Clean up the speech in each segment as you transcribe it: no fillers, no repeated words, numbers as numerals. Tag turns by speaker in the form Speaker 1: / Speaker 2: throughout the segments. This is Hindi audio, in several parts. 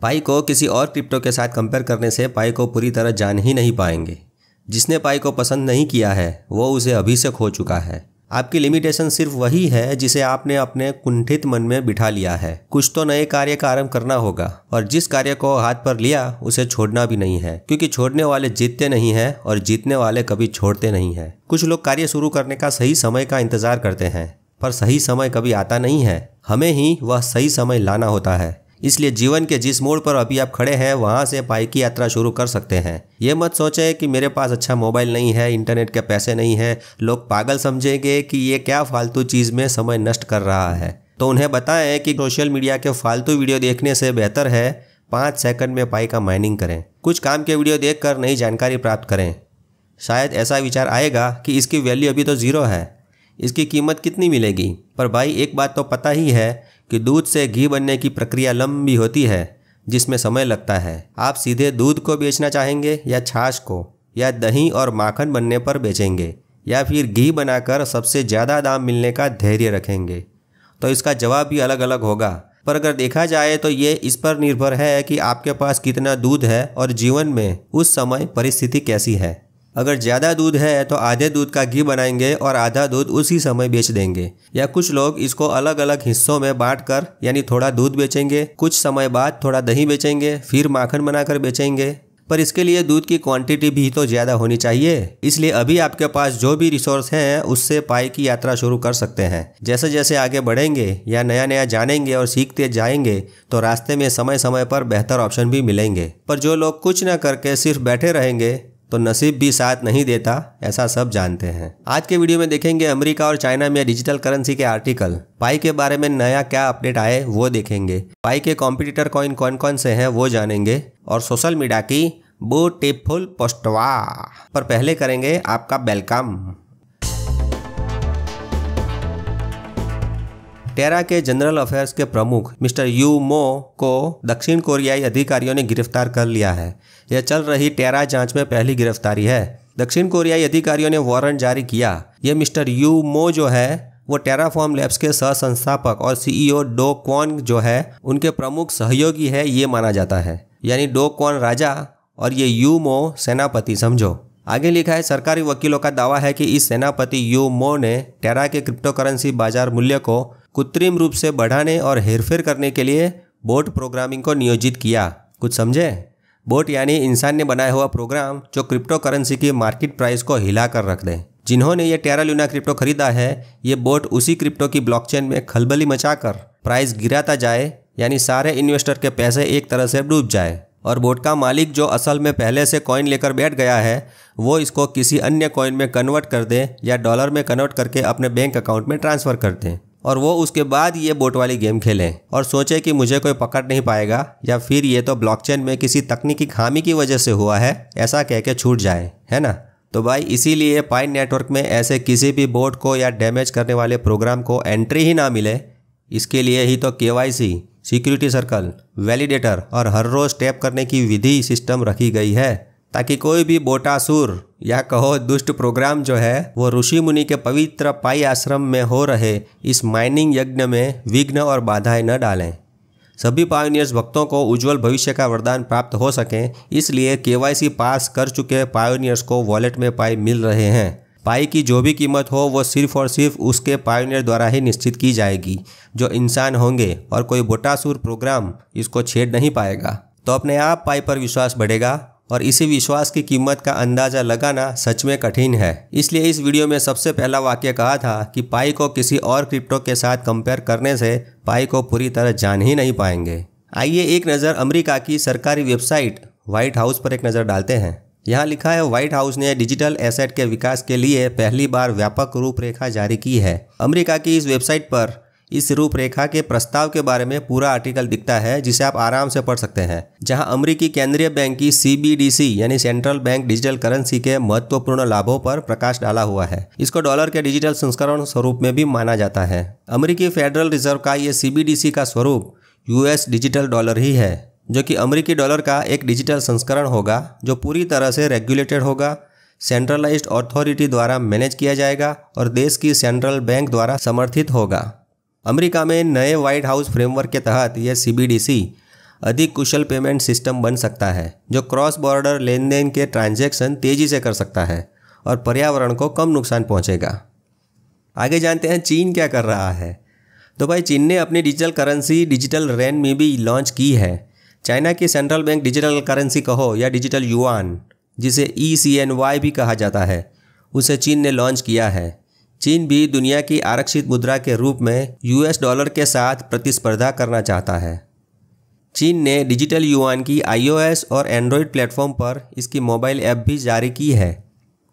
Speaker 1: पाई को किसी और क्रिप्टो के साथ कंपेयर करने से पाई को पूरी तरह जान ही नहीं पाएंगे। जिसने पाई को पसंद नहीं किया है वो उसे अभी से खो चुका है। आपकी लिमिटेशन सिर्फ वही है जिसे आपने अपने कुंठित मन में बिठा लिया है। कुछ तो नए कार्य का आरंभ करना होगा और जिस कार्य को हाथ पर लिया उसे छोड़ना भी नहीं है, क्योंकि छोड़ने वाले जीतते नहीं हैं और जीतने वाले कभी छोड़ते नहीं हैं। कुछ लोग कार्य शुरू करने का सही समय का इंतजार करते हैं, पर सही समय कभी आता नहीं है। हमें ही वह सही समय लाना होता है। इसलिए जीवन के जिस मोड़ पर अभी आप खड़े हैं वहां से पाई की यात्रा शुरू कर सकते हैं। ये मत सोचें कि मेरे पास अच्छा मोबाइल नहीं है, इंटरनेट के पैसे नहीं है, लोग पागल समझेंगे कि ये क्या फालतू चीज़ में समय नष्ट कर रहा है। तो उन्हें बताएं कि सोशल मीडिया के फालतू वीडियो देखने से बेहतर है 5 सेकंड में पाई का माइनिंग करें। कुछ काम के वीडियो देखकर नई जानकारी प्राप्त करें। शायद ऐसा विचार आएगा कि इसकी वैल्यू अभी तो 0 है, इसकी कीमत कितनी मिलेगी। पर भाई एक बात तो पता ही है कि दूध से घी बनने की प्रक्रिया लंबी होती है जिसमें समय लगता है। आप सीधे दूध को बेचना चाहेंगे या छाछ को, या दही और माखन बनने पर बेचेंगे, या फिर घी बनाकर सबसे ज़्यादा दाम मिलने का धैर्य रखेंगे? तो इसका जवाब भी अलग अलग होगा। पर अगर देखा जाए तो ये इस पर निर्भर है कि आपके पास कितना दूध है और जीवन में उस समय परिस्थिति कैसी है। अगर ज़्यादा दूध है तो आधे दूध का घी बनाएंगे और आधा दूध उसी समय बेच देंगे। या कुछ लोग इसको अलग अलग हिस्सों में बांटकर, यानी थोड़ा दूध बेचेंगे, कुछ समय बाद थोड़ा दही बेचेंगे, फिर माखन बनाकर बेचेंगे। पर इसके लिए दूध की क्वांटिटी भी तो ज़्यादा होनी चाहिए। इसलिए अभी आपके पास जो भी रिसोर्स हैं उससे पाई की यात्रा शुरू कर सकते हैं। जैसे जैसे आगे बढ़ेंगे या नया नया जानेंगे और सीखते जाएंगे तो रास्ते में समय समय पर बेहतर ऑप्शन भी मिलेंगे। पर जो लोग कुछ न करके सिर्फ बैठे रहेंगे तो नसीब भी साथ नहीं देता, ऐसा सब जानते हैं। आज के वीडियो में देखेंगे अमेरिका और चाइना में डिजिटल करेंसी के आर्टिकल। पाई के बारे में नया क्या अपडेट आए वो देखेंगे। पाई के कॉम्पिटिटर कॉइन कौन कौन से हैं वो जानेंगे और सोशल मीडिया की ब्यूटीफुल पोस्टवा पर पहले करेंगे आपका वेलकम। टेरा के जनरल अफेयर्स के प्रमुख मिस्टर यू मो को दक्षिण कोरियाई अधिकारियों ने गिरफ्तार कर लिया है। यह चल रही टेरा जांच में पहली गिरफ्तारी है। दक्षिण कोरियाई अधिकारियों ने वारंट जारी किया। यह मिस्टर यू मो जो है वो टेराफॉर्म लैब्स के सह संस्थापक और सीईओ डो क्वॉन जो है उनके प्रमुख सहयोगी है ये माना जाता है। यानी डो क्वॉन राजा और ये यू मो सेनापति समझो। आगे लिखा है, सरकारी वकीलों का दावा है कि इस सेनापति यू मो ने टेरा के क्रिप्टो करेंसी बाजार मूल्य को कृत्रिम रूप से बढ़ाने और हेरफेर करने के लिए बोट प्रोग्रामिंग को नियोजित किया। कुछ समझे? बोट यानी इंसान ने बनाया हुआ प्रोग्राम जो क्रिप्टो करेंसी की मार्केट प्राइस को हिला कर रख दे। जिन्होंने ये टेरा लूना क्रिप्टो खरीदा है ये बोट उसी क्रिप्टो की ब्लॉकचेन में खलबली मचाकर प्राइस गिराता जाए, यानी सारे इन्वेस्टर के पैसे एक तरह से डूब जाए और बोट का मालिक जो असल में पहले से कॉइन लेकर बैठ गया है वो इसको किसी अन्य कॉइन में कन्वर्ट कर दे या डॉलर में कन्वर्ट करके अपने बैंक अकाउंट में ट्रांसफ़र कर दें और वो उसके बाद ये बोट वाली गेम खेलें और सोचे कि मुझे कोई पकड़ नहीं पाएगा या फिर ये तो ब्लॉकचेन में किसी तकनीकी खामी की वजह से हुआ है, ऐसा कह के छूट जाए, है ना। तो भाई इसीलिए पाई नेटवर्क में ऐसे किसी भी बोट को या डैमेज करने वाले प्रोग्राम को एंट्री ही ना मिले। इसके लिए ही तो KYC, सिक्योरिटी सर्कल, वैलिडेटर और हर रोज़ टैप करने की विधि सिस्टम रखी गई है ताकि कोई भी बोटासुर या कहो दुष्ट प्रोग्राम जो है वो ऋषि मुनि के पवित्र पाई आश्रम में हो रहे इस माइनिंग यज्ञ में विघ्न और बाधाएं न डालें। सभी पायोनियर्स भक्तों को उज्जवल भविष्य का वरदान प्राप्त हो सके, इसलिए KYC पास कर चुके पायोनियर्स को वॉलेट में पाई मिल रहे हैं। पाई की जो भी कीमत हो वो सिर्फ और सिर्फ उसके पायोनियर द्वारा ही निश्चित की जाएगी जो इंसान होंगे और कोई बोटासुर प्रोग्राम इसको छेड़ नहीं पाएगा। तो अपने आप पाई पर विश्वास बढ़ेगा और इसी विश्वास की कीमत का अंदाज़ा लगाना सच में कठिन है। इसलिए इस वीडियो में सबसे पहला वाक्य कहा था कि पाई को किसी और क्रिप्टो के साथ कंपेयर करने से पाई को पूरी तरह जान ही नहीं पाएंगे। आइए एक नज़र अमेरिका की सरकारी वेबसाइट व्हाइट हाउस पर एक नज़र डालते हैं। यहाँ लिखा है, व्हाइट हाउस ने डिजिटल एसेट के विकास के लिए पहली बार व्यापक रूपरेखा जारी की है। अमेरिका की इस वेबसाइट पर इस रूपरेखा के प्रस्ताव के बारे में पूरा आर्टिकल दिखता है जिसे आप आराम से पढ़ सकते हैं, जहां अमेरिकी केंद्रीय बैंक की CBDC यानी सेंट्रल बैंक डिजिटल करेंसी के महत्वपूर्ण लाभों पर प्रकाश डाला हुआ है। इसको डॉलर के डिजिटल संस्करण स्वरूप में भी माना जाता है। अमेरिकी फेडरल रिजर्व का ये CBDC का स्वरूप US डिजिटल डॉलर ही है, जो कि अमेरिकी डॉलर का एक डिजिटल संस्करण होगा जो पूरी तरह से रेगुलेटेड होगा, सेंट्रलाइज्ड अथॉरिटी द्वारा मैनेज किया जाएगा और देश की सेंट्रल बैंक द्वारा समर्थित होगा। अमेरिका में नए व्हाइट हाउस फ्रेमवर्क के तहत यह CBDC अधिक कुशल पेमेंट सिस्टम बन सकता है जो क्रॉस बॉर्डर लेन देन के ट्रांजैक्शन तेजी से कर सकता है और पर्यावरण को कम नुकसान पहुंचेगा। आगे जानते हैं चीन क्या कर रहा है। तो भाई चीन ने अपनी डिजिटल करेंसी डिजिटल रेनमिबी लॉन्च की है। चाइना की सेंट्रल बैंक डिजिटल करेंसी कहो या डिजिटल युआन, जिसे ECNY भी कहा जाता है, उसे चीन ने लॉन्च किया है। चीन भी दुनिया की आरक्षित मुद्रा के रूप में US डॉलर के साथ प्रतिस्पर्धा करना चाहता है। चीन ने डिजिटल युआन की iOS और एंड्रॉयड प्लेटफॉर्म पर इसकी मोबाइल ऐप भी जारी की है।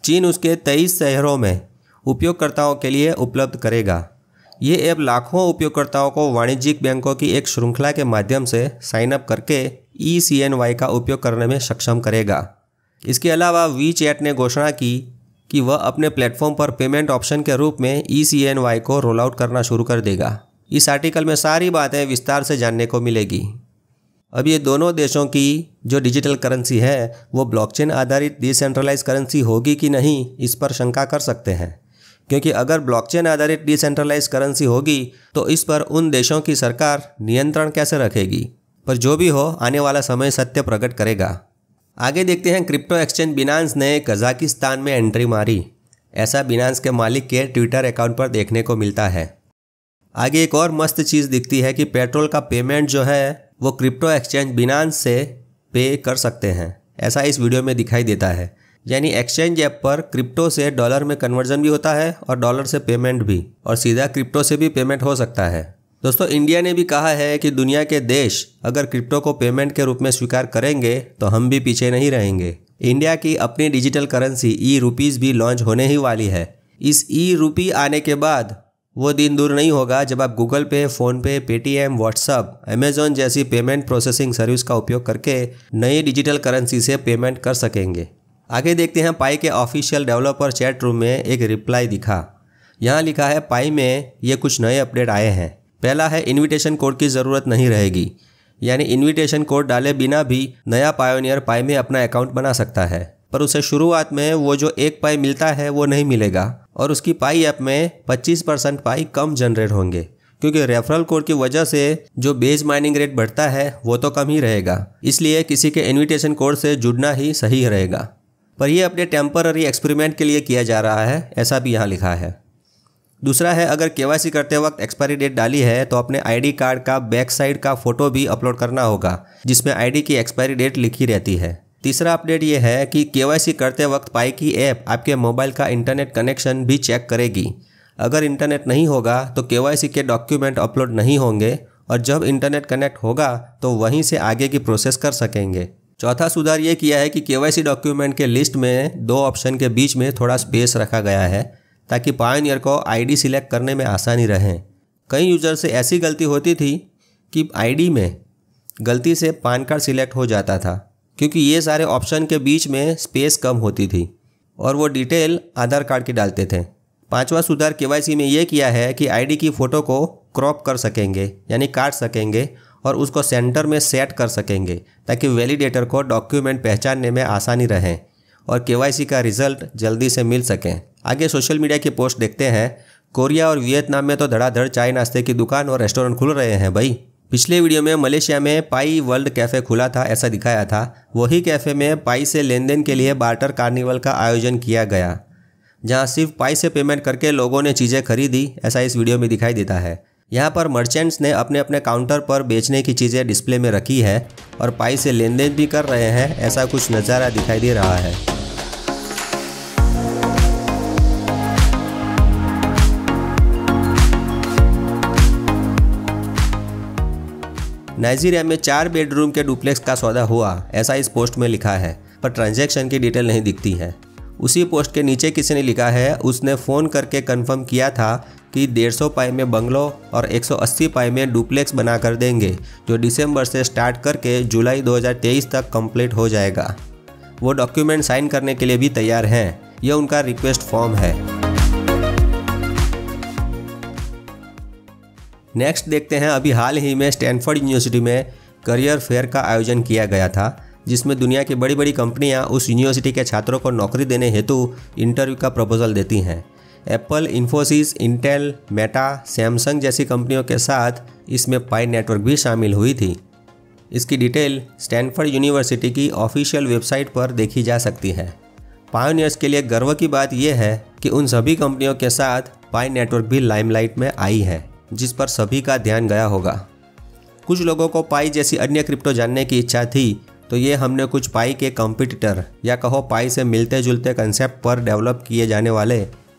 Speaker 1: चीन उसके 23 शहरों में उपयोगकर्ताओं के लिए उपलब्ध करेगा। ये ऐप लाखों उपयोगकर्ताओं को वाणिज्यिक बैंकों की एक श्रृंखला के माध्यम से साइन अप करके ECNY का उपयोग करने में सक्षम करेगा। इसके अलावा WeChat ने घोषणा की कि वह अपने प्लेटफॉर्म पर पेमेंट ऑप्शन के रूप में ECNY को रोल आउट करना शुरू कर देगा। इस आर्टिकल में सारी बातें विस्तार से जानने को मिलेगी। अब ये दोनों देशों की जो डिजिटल करेंसी है वो ब्लॉकचेन आधारित डिसेंट्रलाइज करेंसी होगी कि नहीं, इस पर शंका कर सकते हैं, क्योंकि अगर ब्लॉकचेन आधारित डिसेंट्रलाइज करेंसी होगी तो इस पर उन देशों की सरकार नियंत्रण कैसे रखेगी। पर जो भी हो, आने वाला समय सत्य प्रकट करेगा। आगे देखते हैं क्रिप्टो एक्सचेंज बिनांस ने कजाकिस्तान में एंट्री मारी। ऐसा बिनांस के मालिक के ट्विटर अकाउंट पर देखने को मिलता है। आगे एक और मस्त चीज़ दिखती है कि पेट्रोल का पेमेंट जो है वो क्रिप्टो एक्सचेंज बिनांस से पे कर सकते हैं। ऐसा इस वीडियो में दिखाई देता है, यानी एक्सचेंज ऐप पर क्रिप्टो से डॉलर में कन्वर्जन भी होता है और डॉलर से पेमेंट भी, और सीधा क्रिप्टो से भी पेमेंट हो सकता है। दोस्तों, इंडिया ने भी कहा है कि दुनिया के देश अगर क्रिप्टो को पेमेंट के रूप में स्वीकार करेंगे तो हम भी पीछे नहीं रहेंगे। इंडिया की अपनी डिजिटल करेंसी ई-रूपीज़ भी लॉन्च होने ही वाली है। इस ई-रूपी आने के बाद वो दिन दूर नहीं होगा जब आप गूगल पे, फ़ोनपे, पेटीएम, व्हाट्सअप, अमेज़ॉन जैसी पेमेंट प्रोसेसिंग सर्विस का उपयोग करके नई डिजिटल करेंसी से पेमेंट कर सकेंगे। आगे देखते हैं पाई के ऑफिशियल डेवलपर चैट रूम में एक रिप्लाई दिखा। यहाँ लिखा है पाई में ये कुछ नए अपडेट आए हैं। पहला है इनविटेशन कोड की ज़रूरत नहीं रहेगी, यानी इनविटेशन कोड डाले बिना भी नया पायोनियर पाई में अपना अकाउंट बना सकता है, पर उसे शुरुआत में वो जो 1 पाई मिलता है वो नहीं मिलेगा और उसकी पाई ऐप में 25% पाई कम जनरेट होंगे, क्योंकि रेफरल कोड की वजह से जो बेस माइनिंग रेट बढ़ता है वो तो कम ही रहेगा। इसलिए किसी के इनविटेशन कोड से जुड़ना ही सही रहेगा। पर यह अपडेट टेम्पररी एक्सपेरिमेंट के लिए किया जा रहा है, ऐसा भी यहाँ लिखा है। दूसरा है अगर KYC करते वक्त एक्सपायरी डेट डाली है तो अपने ID कार्ड का बैक साइड का फ़ोटो भी अपलोड करना होगा जिसमें ID की एक्सपायरी डेट लिखी रहती है। तीसरा अपडेट ये है कि KYC करते वक्त पाई की ऐप आपके मोबाइल का इंटरनेट कनेक्शन भी चेक करेगी। अगर इंटरनेट नहीं होगा तो KYC के डॉक्यूमेंट अपलोड नहीं होंगे और जब इंटरनेट कनेक्ट होगा तो वहीं से आगे की प्रोसेस कर सकेंगे। चौथा सुधार ये किया है कि KYC डॉक्यूमेंट के लिस्ट में 2 ऑप्शन के बीच में थोड़ा स्पेस रखा गया है ताकि पायोनियर को ID सिलेक्ट करने में आसानी रहे। कई यूज़र से ऐसी गलती होती थी कि ID में गलती से पान कार्ड सिलेक्ट हो जाता था, क्योंकि ये सारे ऑप्शन के बीच में स्पेस कम होती थी और वो डिटेल आधार कार्ड की डालते थे। पांचवा सुधार KYC में ये किया है कि ID की फ़ोटो को क्रॉप कर सकेंगे, यानी काट सकेंगे और उसको सेंटर में सेट कर सकेंगे ताकि वैलिडेटर को डॉक्यूमेंट पहचानने में आसानी रहे और KYC का रिजल्ट जल्दी से मिल सके। आगे सोशल मीडिया की पोस्ट देखते हैं। कोरिया और वियतनाम में तो धड़ाधड़ चाय नाश्ते की दुकान और रेस्टोरेंट खुल रहे हैं भाई। पिछले वीडियो में मलेशिया में पाई वर्ल्ड कैफ़े खुला था, ऐसा दिखाया था। वही कैफ़े में पाई से लेन देन के लिए बार्टर कार्निवल का आयोजन किया गया, जहां सिर्फ पाई से पेमेंट करके लोगों ने चीज़ें खरीदी, ऐसा इस वीडियो में दिखाई देता है। यहाँ पर मर्चेंट्स ने अपने अपने काउंटर पर बेचने की चीज़ें डिस्प्ले में रखी है और पाई से लेन देन भी कर रहे हैं, ऐसा कुछ नज़ारा दिखाई दे रहा है। नाइजीरिया में 4 बेडरूम के डुप्लेक्स का सौदा हुआ, ऐसा इस पोस्ट में लिखा है, पर ट्रांजैक्शन की डिटेल नहीं दिखती है। उसी पोस्ट के नीचे किसी ने लिखा है उसने फ़ोन करके कंफर्म किया था कि 150 पाई में बंगलो और 180 पाई में डुप्लेक्स बना कर देंगे, जो दिसंबर से स्टार्ट करके जुलाई 2023 तक कंप्लीट हो जाएगा। वो डॉक्यूमेंट साइन करने के लिए भी तैयार हैं। यह उनका रिक्वेस्ट फॉर्म है। नेक्स्ट देखते हैं, अभी हाल ही में स्टैनफोर्ड यूनिवर्सिटी में करियर फेयर का आयोजन किया गया था, जिसमें दुनिया की बड़ी बड़ी कंपनियां उस यूनिवर्सिटी के छात्रों को नौकरी देने हेतु इंटरव्यू का प्रपोजल देती हैं। Apple, Infosys, Intel, Meta, Samsung जैसी कंपनियों के साथ इसमें पाई नेटवर्क भी शामिल हुई थी। इसकी डिटेल स्टैनफोर्ड यूनिवर्सिटी की ऑफिशियल वेबसाइट पर देखी जा सकती है। पायोनियर्स के लिए गर्व की बात यह है कि उन सभी कंपनियों के साथ पाई नेटवर्क भी लाइमलाइट में आई है, जिस पर सभी का ध्यान गया होगा। कुछ लोगों को पाई जैसी अन्य क्रिप्टो जानने की इच्छा थी, तो ये हमने कुछ पाई के कॉम्पिटिटर या कहो पाई से मिलते जुलते कंसेप्ट पर डेवलप किए जाने वाले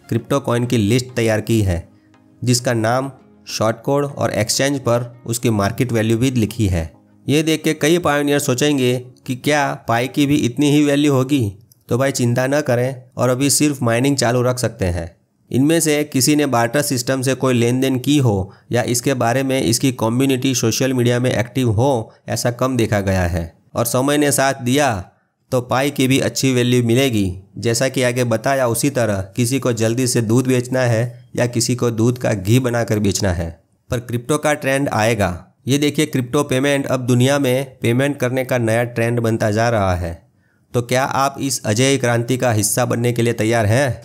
Speaker 1: क्रिप्टो कॉइन की लिस्ट तैयार की है, जिसका नाम, शॉर्ट कोड और एक्सचेंज पर उसकी मार्केट वैल्यू भी लिखी है। ये देख के कई पायोनियर सोचेंगे कि क्या पाई की भी इतनी ही वैल्यू होगी? तो भाई चिंता न करें और अभी सिर्फ माइनिंग चालू रख सकते हैं। इनमें से किसी ने बार्टर सिस्टम से कोई लेन देन की हो या इसके बारे में इसकी कम्युनिटी सोशल मीडिया में एक्टिव हो, ऐसा कम देखा गया है। और समय ने साथ दिया तो पाई की भी अच्छी वैल्यू मिलेगी। जैसा कि आगे बताया, उसी तरह किसी को जल्दी से दूध बेचना है या किसी को दूध का घी बनाकर बेचना है, पर क्रिप्टो का ट्रेंड आएगा। ये देखिए, क्रिप्टो पेमेंट अब दुनिया में पेमेंट करने का नया ट्रेंड बनता जा रहा है। तो क्या आप इस अजय क्रांति का हिस्सा बनने के लिए तैयार हैं?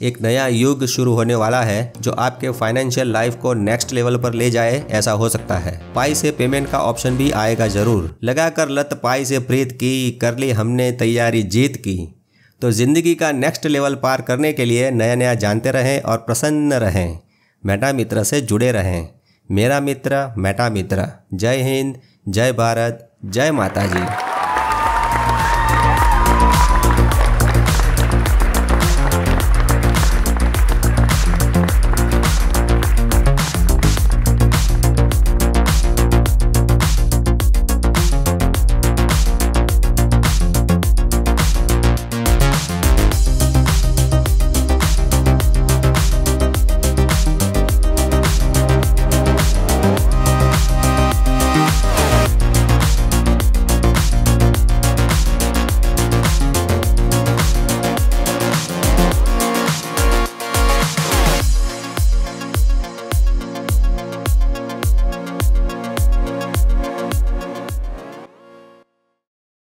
Speaker 1: एक नया युग शुरू होने वाला है जो आपके फाइनेंशियल लाइफ को नेक्स्ट लेवल पर ले जाए, ऐसा हो सकता है। पाई से पेमेंट का ऑप्शन भी आएगा जरूर। लगाकर लत पाई से प्रीत की, कर ली हमने तैयारी जीत की। तो जिंदगी का नेक्स्ट लेवल पार करने के लिए नया नया जानते रहें और प्रसन्न रहें। मेटा मित्र से जुड़े रहें। मेरा मित्र मेटा मित्र। जय हिंद, जय भारत, जय माता जी।